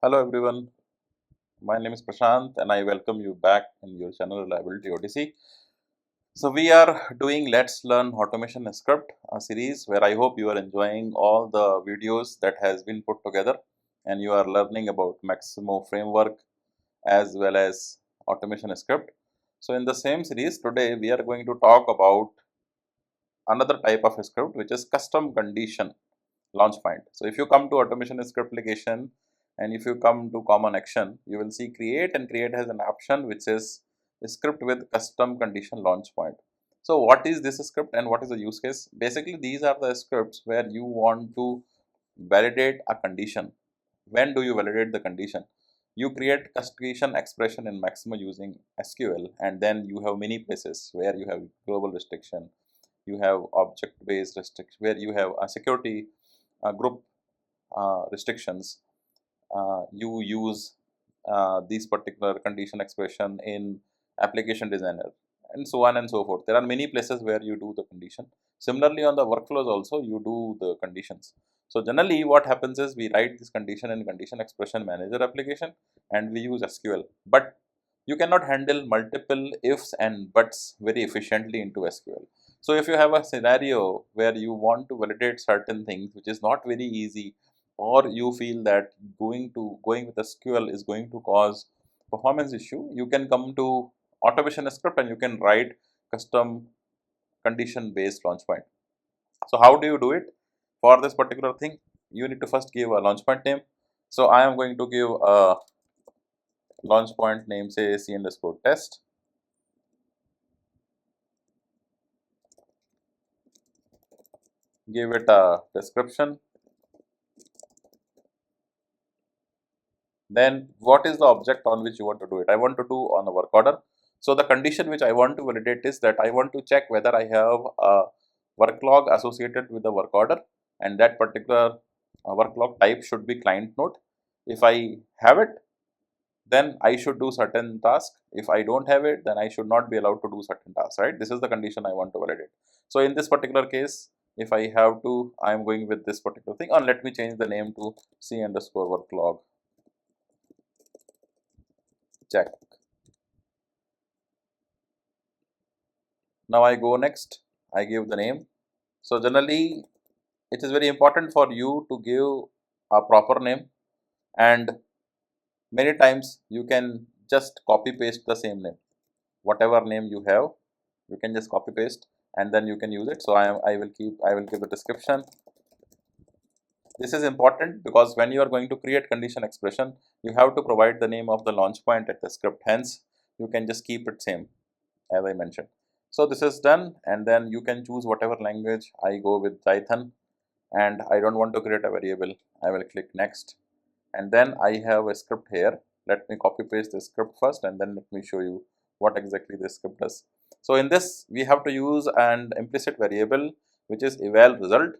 Hello everyone, my name is Prashant and I welcome you back in your channel Reliability Odyssey. So we are doing Let's Learn Automation Script, a series where I hope you are enjoying all the videos that has been put together and you are learning about Maximo framework as well as automation script. So in the same series today we are going to talk about another type of script which is custom condition launch point. So if you come to automation script application and if you come to common action, you will see create, and create has an option which is script with custom condition launch point. So what is this script and what is the use case? Basically these are the scripts where you want to validate a condition. When do you validate the condition? You create condition expression in Maximo using SQL, and then you have many places where you have global restriction, you have object based restriction, where you have a security group restrictions. You use these particular condition expression in application designer, and so on and so forth. There are many places where you do the condition. Similarly on the workflows also you do the conditions. So generally what happens is we write this condition in condition expression manager application and we use SQL, but you cannot handle multiple ifs and buts very efficiently into SQL. So if you have a scenario where you want to validate certain things which is not very easy, or you feel that going with SQL is going to cause performance issue, you can come to automation script and you can write custom condition based launch point. So how do you do it? For this particular thing, you need to first give a launch point name. So I am going to give a launch point name, say c underscore test. Give it a description. Then what is the object on which you want to do it? I want to do on a work order. So the condition which I want to validate is that I want to check whether I have a work log associated with the work order, and that particular work log type should be client node. If I have it, then I should do certain task. If I don't have it, then I should not be allowed to do certain tasks, right? This is the condition I want to validate. So in this particular case, if I have to, I am going with this particular thing, and let me change the name to c underscore work log check. Now I go next, I give the name. So generally it is very important for you to give a proper name, and many times you can just copy paste the same name. Whatever name you have, you can just copy paste and then you can use it. So I will give a description. This is important because when you are going to create condition expression, you have to provide the name of the launch point at the script. Hence you can just keep it same as I mentioned. So this is done, and then you can choose whatever language. I go with Python, and I don't want to create a variable. I will click next, and then I have a script here. Let me copy paste the script first and then let me show you what exactly this script does. So in this we have to use an implicit variable which is eval result.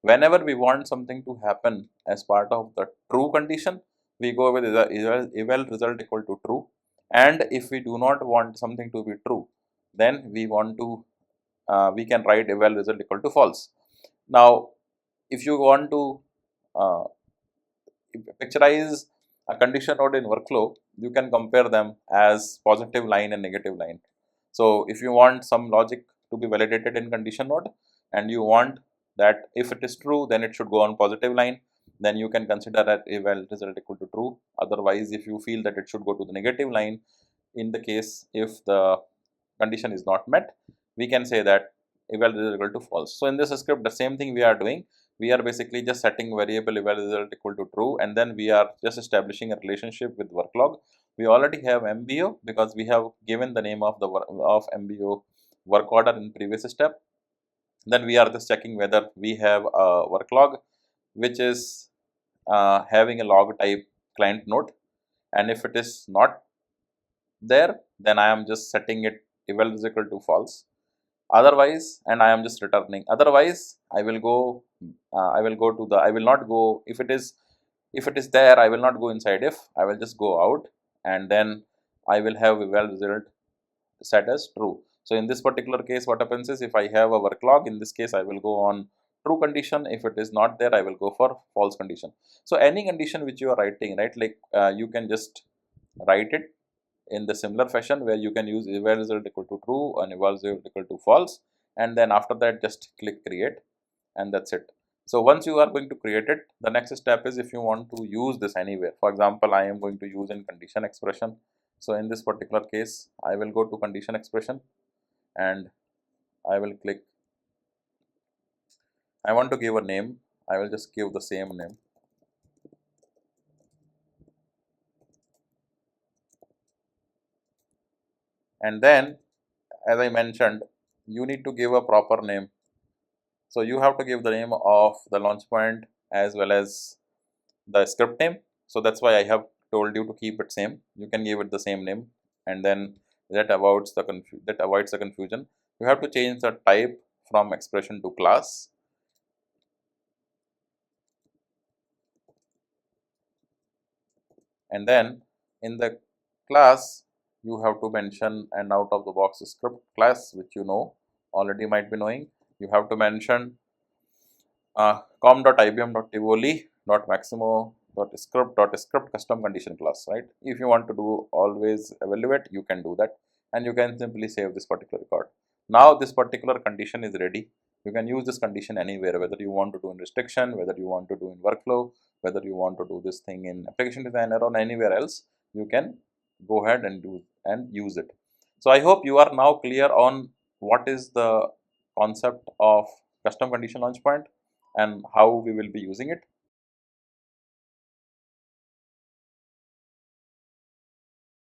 Whenever we want something to happen as part of the true condition, we go with eval result equal to true, and if we do not want something to be true, then we want to we can write eval result equal to false. Now if you want to uh, picturize a condition node in workflow, you can compare them as positive line and negative line. So if you want some logic to be validated in condition node and you want that if it is true then it should go on positive line, then you can consider that eval result equal to true. Otherwise, if you feel that it should go to the negative line, in the case if the condition is not met, we can say that eval result equal to false. So in this script the same thing we are doing. We are basically just setting variable eval result equal to true, and then we are just establishing a relationship with work log. We already have MBO because we have given the name of the MBO work order in previous step. Then we are just checking whether we have a work log which is having a log type client node, and if it is not there, then I am just setting it eval is equal to false. Otherwise, and I am just returning. Otherwise, I will go to the, I will not go, if it is there, I will not go inside if, I will just go out, and then I will have eval result set as true. So in this particular case, what happens is if I have a work log, in this case I will go on true condition. If it is not there, I will go for false condition. So any condition which you are writing, right, like you can just write it in the similar fashion where you can use eval result equal to true and eval result equal to false, and then after that just click create, and that's it. So once you are going to create it, the next step is if you want to use this anywhere. For example, I am going to use in condition expression. So in this particular case, I will go to condition expression and I will click, I want to give a name, I will just give the same name. And then, as I mentioned, you need to give a proper name. So you have to give the name of the launch point as well as the script name. So that's why I have told you to keep it same. You can give it the same name, and then that avoids the confusion. You have to change the type from expression to class. And then in the class, you have to mention an out of the box script class, which you know already might be knowing. You have to mention com.ibm.tivoli.maximo.script custom condition class, right? If you want to do always evaluate, you can do that, and you can simply save this particular record. Now this particular condition is ready. You can use this condition anywhere, whether you want to do in restriction, whether you want to do in workflow, whether you want to do this thing in application designer or anywhere else. You can go ahead and do and use it. So I hope you are now clear on what is the concept of custom condition launch point and how we will be using it.